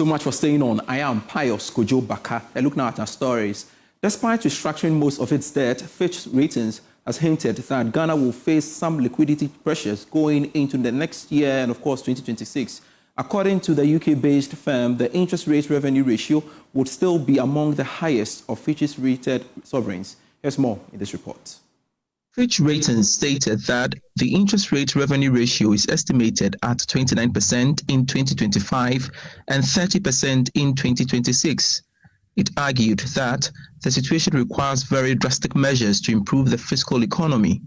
So much for staying on. I am Pius Kojo Baka. A look now at our stories. Despite restructuring most of its debt, Fitch Ratings has hinted that Ghana will face some liquidity pressures going into the next year and, of course, 2026. According to the UK-based firm, the interest rate revenue ratio would still be among the highest of Fitch's rated sovereigns. Here's more in this report. Fitch Ratings stated that the interest rate revenue ratio is estimated at 29% in 2025 and 30% in 2026. It argued that the situation requires very drastic measures to improve the fiscal economy.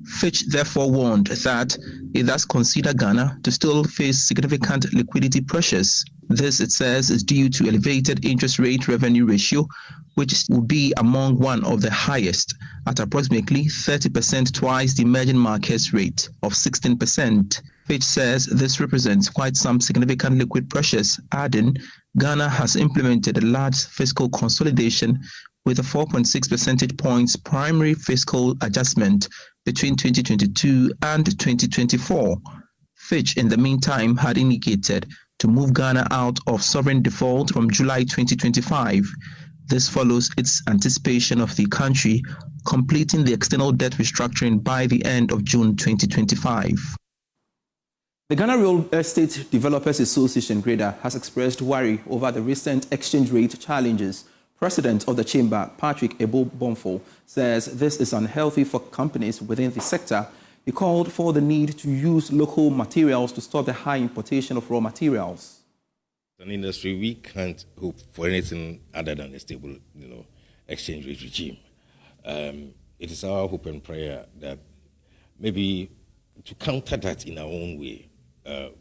Fitch therefore warned that it does consider Ghana to still face significant liquidity pressures. This, it says, is due to elevated interest rate revenue ratio, which will be among one of the highest at approximately 30%, twice the emerging markets rate of 16%. Fitch says this represents quite some significant liquid pressures, adding Ghana has implemented a large fiscal consolidation with a 4.6 percentage points primary fiscal adjustment between 2022 and 2024. Fitch, in the meantime, had indicated to move Ghana out of sovereign default from July 2025. This follows its anticipation of the country completing the external debt restructuring by the end of June 2025. The Ghana Real Estate Developers Association, GREDA, has expressed worry over the recent exchange rate challenges. President of the chamber, Patrick Ebo-Bonfo, says this is unhealthy for companies within the sector. He called for the need to use local materials to stop the high importation of raw materials. As an industry, we can't hope for anything other than a stable, exchange rate regime. It is our hope and prayer that maybe to counter that in our own way,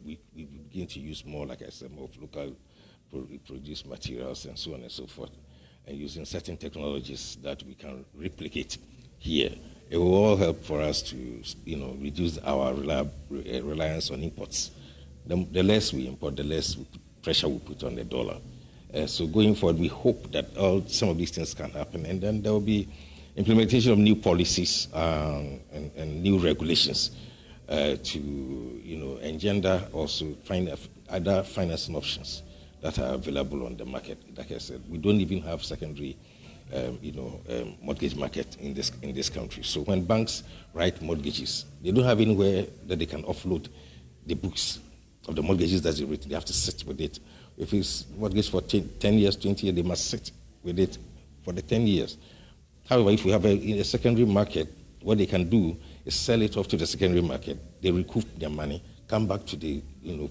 we begin to use more, like I said, more local produced materials and so on and so forth, and using certain technologies that we can replicate here. It will all help for us to, reduce our reliance on imports. The less we import, the less pressure we put on the dollar. So going forward, we hope that some of these things can happen, and then there will be implementation of new policies and new regulations to, engender also other financing options that are available on the market. Like I said, we don't even have secondary, mortgage market in this country. So when banks write mortgages, they don't have anywhere that they can offload the books of the mortgages that they written. They have to sit with it. If it's mortgage for 10 years, 20 years, they must sit with it for the 10 years. However, if we have a secondary market, what they can do is sell it off to the secondary market. They recoup their money, come back to the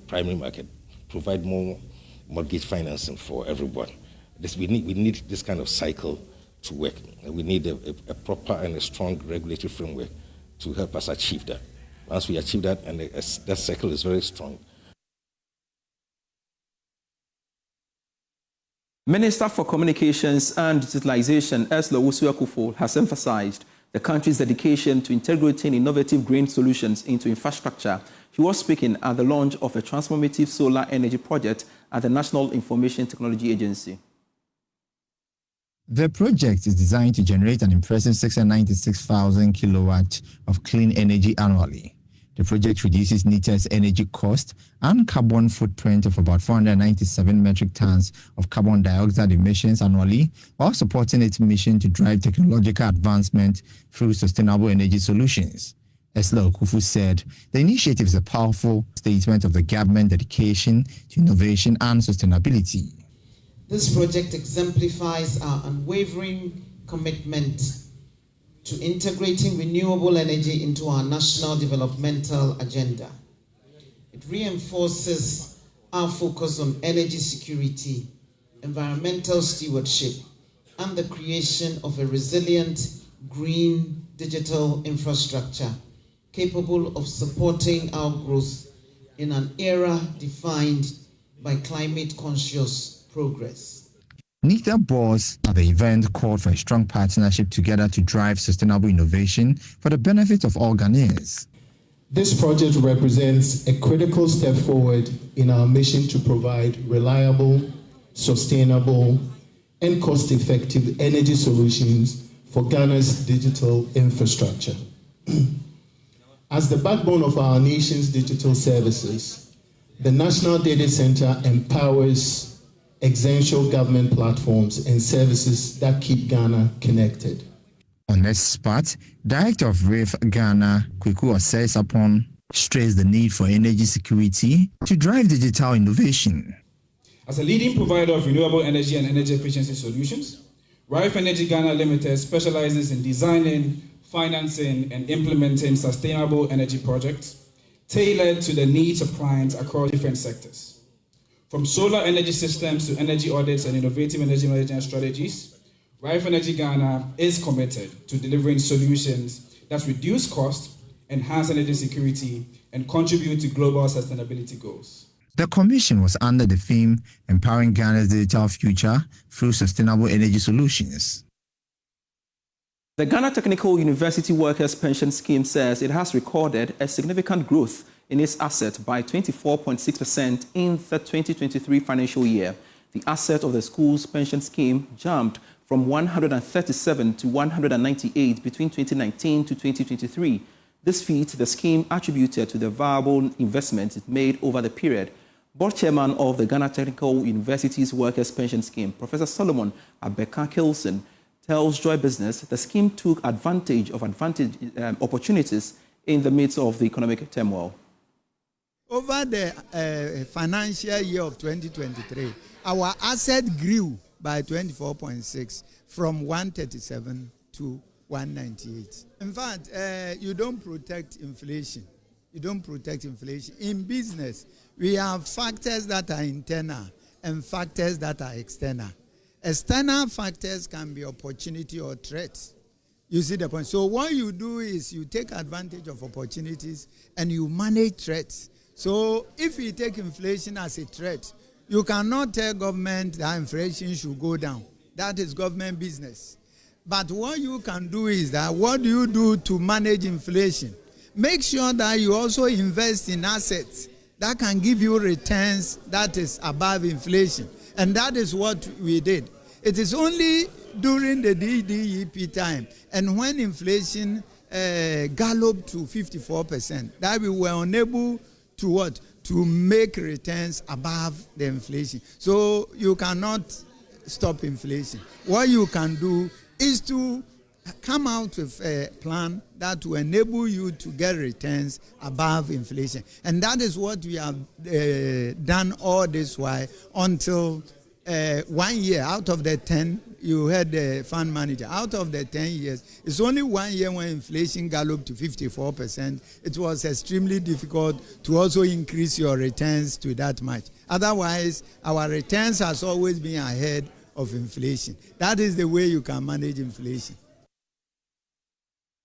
primary market, provide more mortgage financing for everyone. We need this kind of cycle to work. And we need a proper and a strong regulatory framework to help us achieve that. Once we achieve that, and that cycle is very strong. Minister for Communications and Digitalization, Ursula Owusu-Ekufo, has emphasized the country's dedication to integrating innovative green solutions into infrastructure. She was speaking at the launch of a transformative solar energy project at the National Information Technology Agency. The project is designed to generate an impressive 696,000 kilowatts of clean energy annually. The project reduces NITA's energy cost and carbon footprint of about 497 metric tons of carbon dioxide emissions annually, while supporting its mission to drive technological advancement through sustainable energy solutions. Ursula Owusu said the initiative is a powerful statement of the government dedication to innovation and sustainability. This project exemplifies our unwavering commitment to integrating renewable energy into our national developmental agenda. It reinforces our focus on energy security, environmental stewardship, and the creation of a resilient green digital infrastructure capable of supporting our growth in an era defined by climate-conscious progress. NITA boss at the event called for a strong partnership together to drive sustainable innovation for the benefit of all Ghanaians. This project represents a critical step forward in our mission to provide reliable, sustainable, and cost-effective energy solutions for Ghana's digital infrastructure. As the backbone of our nation's digital services, the National Data Center empowers essential government platforms and services that keep Ghana connected. On this part, Director of RIF Ghana, Kweku Osei-Sapon, stressed the need for energy security to drive digital innovation. As a leading provider of renewable energy and energy efficiency solutions, RIF Energy Ghana Limited specializes in designing, financing, and implementing sustainable energy projects tailored to the needs of clients across different sectors. From solar energy systems to energy audits and innovative energy management strategies, RIF Energy Ghana is committed to delivering solutions that reduce cost, enhance energy security, and contribute to global sustainability goals. The commission was under the theme Empowering Ghana's Digital Future through Sustainable Energy Solutions. The Ghana Technical University Workers' Pension Scheme says it has recorded a significant growth in its asset by 24.6% in the 2023 financial year. The asset of the school's pension scheme jumped from 137 to 198 between 2019 to 2023. This feat the scheme attributed to the viable investment it made over the period. Board chairman of the Ghana Technical University's Workers' Pension Scheme, Professor Solomon Abeka-Kilson, tells Joy Business the scheme took advantage of opportunities in the midst of the economic turmoil. Over the financial year of 2023, our asset grew by 24.6 from 137 to 198. In fact, you don't protect inflation. You don't protect inflation. In business, we have factors that are internal and factors that are external. External factors can be opportunity or threats. You see the point? So what you do is you take advantage of opportunities and you manage threats. So if you take inflation as a threat, you cannot tell government that inflation should go down. That is government business. But what you can do is that what do you do to manage inflation? Make sure that you also invest in assets that can give you returns that is above inflation. And that is what we did. It is only during the DDEP time and when inflation galloped to 54% that we were unable to what? To make returns above the inflation. So you cannot stop inflation. What you can do is to come out with a plan that will enable you to get returns above inflation. And that is what we have done all this while until 1 year out of the 10, you had the fund manager. Out of the 10 years, it's only 1 year when inflation galloped to 54%. It was extremely difficult to also increase your returns to that much. Otherwise, our returns has always been ahead of inflation. That is the way you can manage inflation.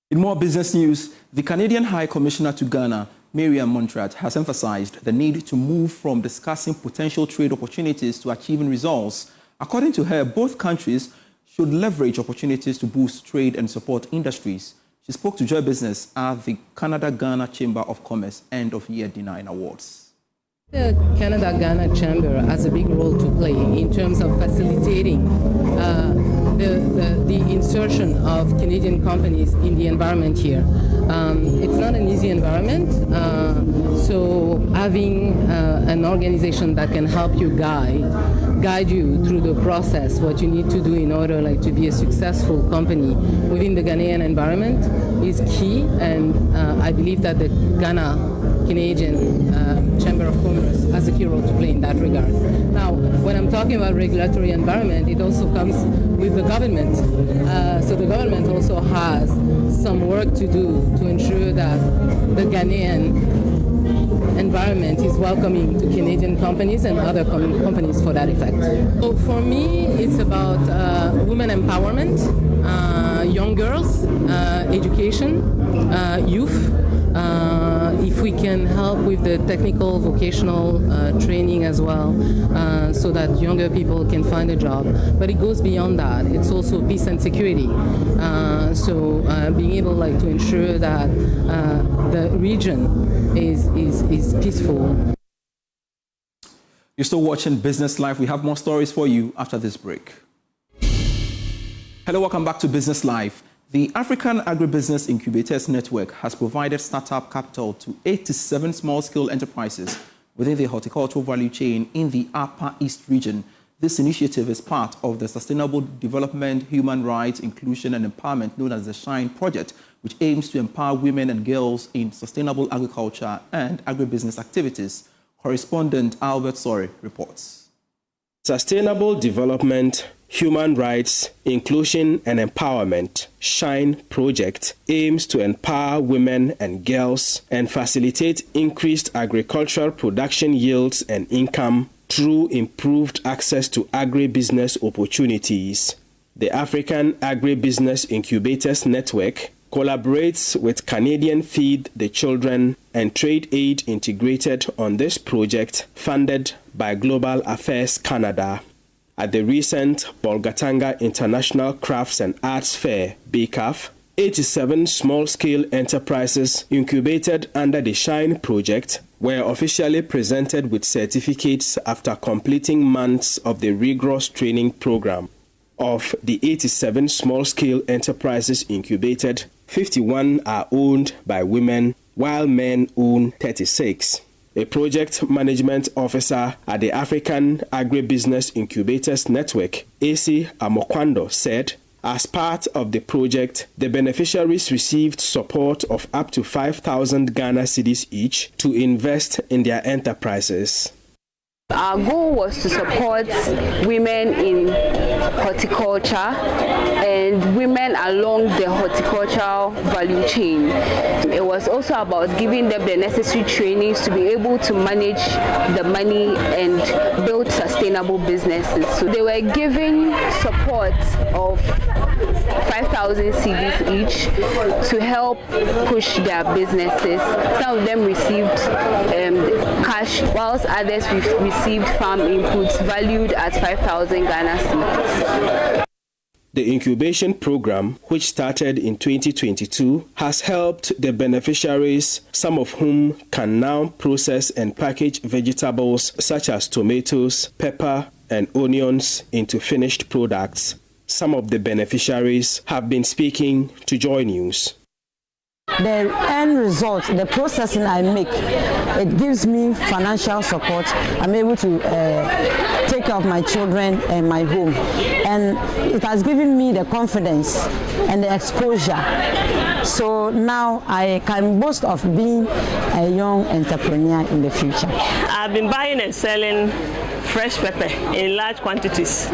In more business news, the Canadian High Commissioner to Ghana, Miriam Montrat, has emphasized the need to move from discussing potential trade opportunities to achieving results. According to her, both countries should leverage opportunities to boost trade and support industries. She spoke to Joy Business at the Canada-Ghana Chamber of Commerce End of Year D9 Awards. The Canada-Ghana Chamber has a big role to play in terms of facilitating the insertion of Canadian companies in the environment here. It's not an easy environment, so having an organization that can help you guide you through the process, what you need to do in order to be a successful company within the Ghanaian environment is key, and I believe that the Ghana-Canadian Chamber of Commerce has a key role to play in that regard. Now, when I'm talking about regulatory environment, it also comes with the government. So the government also has some work to do to ensure that the Ghanaian environment is welcoming to Canadian companies and other companies for that effect. So for me, it's about women empowerment, young girls, education, youth. If we can help with the technical vocational training as well, so that younger people can find a job. But it goes beyond that. It's also peace and security. So being able to ensure that the region is peaceful. You're still watching Business Live. We have more stories for you after this break. Hello, welcome back to Business Live. The African Agribusiness Incubators Network has provided startup capital to 87 small-scale enterprises within the horticultural value chain in the Upper East region. This initiative is part of the Sustainable Development, Human Rights, Inclusion and Empowerment known as the SHINE project, which aims to empower women and girls in sustainable agriculture and agribusiness activities. Correspondent Albert Sorry reports. Sustainable Development, Human Rights, Inclusion and Empowerment, SHINE project aims to empower women and girls and facilitate increased agricultural production yields and income through improved access to agribusiness opportunities. The African Agribusiness Incubators Network collaborates with Canadian Feed the Children and Trade Aid Integrated on this project funded by Global Affairs Canada. At the recent Bolgatanga International Crafts and Arts Fair, BCAF, 87 small-scale enterprises incubated under the SHINE project were officially presented with certificates after completing months of the rigorous training program. Of the 87 small-scale enterprises incubated, 51 are owned by women, while men own 36. A project management officer at the African Agribusiness Incubators Network, AC Amokwando, said, as part of the project, the beneficiaries received support of up to 5,000 Ghana cedis each to invest in their enterprises. Our goal was to support women in horticulture and women along the horticultural value chain. It was also about giving them the necessary trainings to be able to manage the money and build sustainable businesses. So they were given support of 5,000 cedis each to help push their businesses. Some of them received cash, whilst others received farm inputs valued at 5,000 Ghana cedis. The incubation program, which started in 2022, has helped the beneficiaries, some of whom can now process and package vegetables such as tomatoes, pepper, and onions into finished products. Some of the beneficiaries have been speaking to Joy News. The end result, the processing I make, it gives me financial support. I'm able to take care of my children and my home. And it has given me the confidence and the exposure. So now I can boast of being a young entrepreneur in the future. I've been buying and selling fresh pepper in large quantities.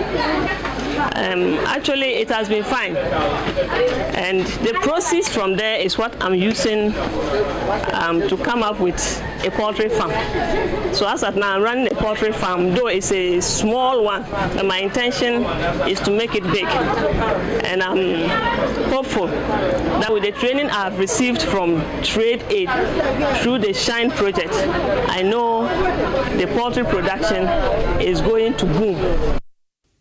Actually, it has been fine, and the proceeds from there is what I'm using to come up with a poultry farm. So as of now, I'm running a poultry farm, though it's a small one, and my intention is to make it big. And I'm hopeful that with the training I've received from Trade Aid through the SHINE project, I know the poultry production is going to boom.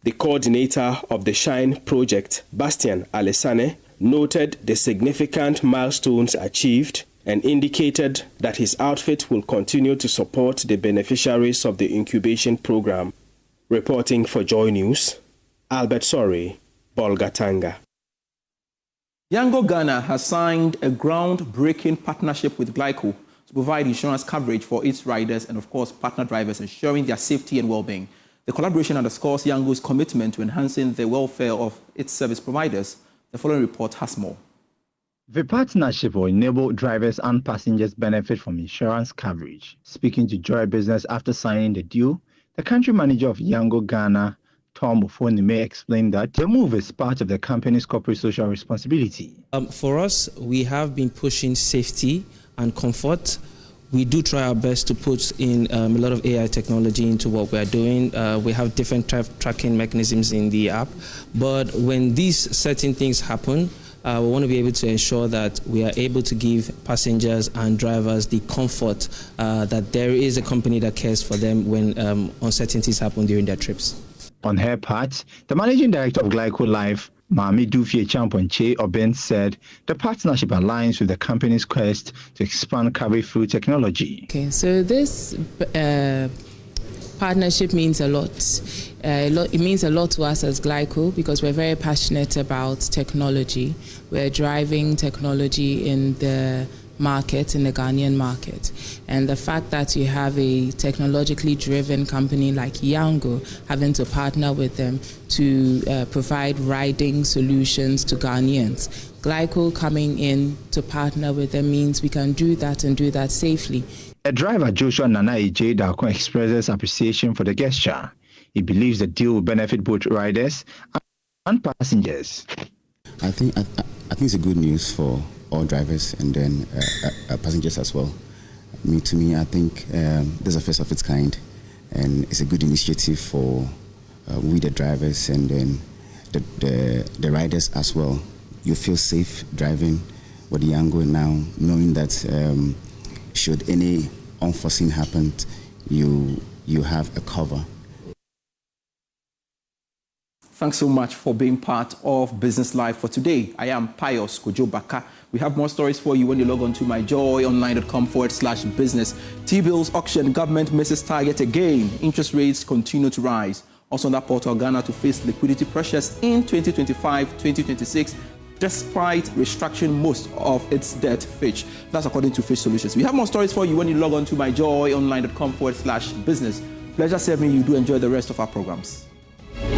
The coordinator of the SHINE project, Bastian Alessane, noted the significant milestones achieved and indicated that his outfit will continue to support the beneficiaries of the incubation program. Reporting for Joy News, Albert Sorry, Bolgatanga. Yango Ghana has signed a groundbreaking partnership with Glyco to provide insurance coverage for its riders and, of course, partner drivers, ensuring their safety and well-being. The collaboration underscores Yango's commitment to enhancing the welfare of its service providers. The following report has more. The partnership will enable drivers and passengers benefit from insurance coverage. Speaking to Joy Business after signing the deal, the country manager of Yango Ghana, Tom Ofonime, explained that the move is part of the company's corporate social responsibility. For us, we have been pushing safety and comfort. We do try our best to put in a lot of AI technology into what we are doing. We have different tracking mechanisms in the app. But when these certain things happen, we want to be able to ensure that we are able to give passengers and drivers the comfort that there is a company that cares for them when uncertainties happen during their trips. On her part, the managing director of Glyco Life, Mami Dufie Champonche Oben, said the partnership aligns with the company's quest to expand coverage through technology. Okay, so this partnership means a lot. It means a lot to us as Glyco because we're very passionate about technology. We're driving technology in the market, in the Ghanaian market. And the fact that you have a technologically driven company like Yango having to partner with them to provide riding solutions to Ghanaians. Glyco coming in to partner with them means we can do that and do that safely. The driver Joshua Nana J. Darko expresses appreciation for the gesture. He believes the deal will benefit both riders and passengers. I think it's a good news for all drivers and then passengers as well. To me, I think this is a first of its kind, and it's a good initiative for we the drivers and then the riders as well. You feel safe driving with Yango now, knowing that should any unforeseen happen, you have a cover. Thanks so much for being part of Business Live for today. I am Pius Kojo Baka. We have more stories for you when you log on to myjoyonline.com/business. T-bills auction, government misses target again. Interest rates continue to rise. Also on that portal, Ghana to face liquidity pressures in 2025-2026, despite restructuring most of its debt, Fitch. That's according to Fitch Solutions. We have more stories for you when you log on to myjoyonline.com/business. Pleasure serving you. Do enjoy the rest of our programs.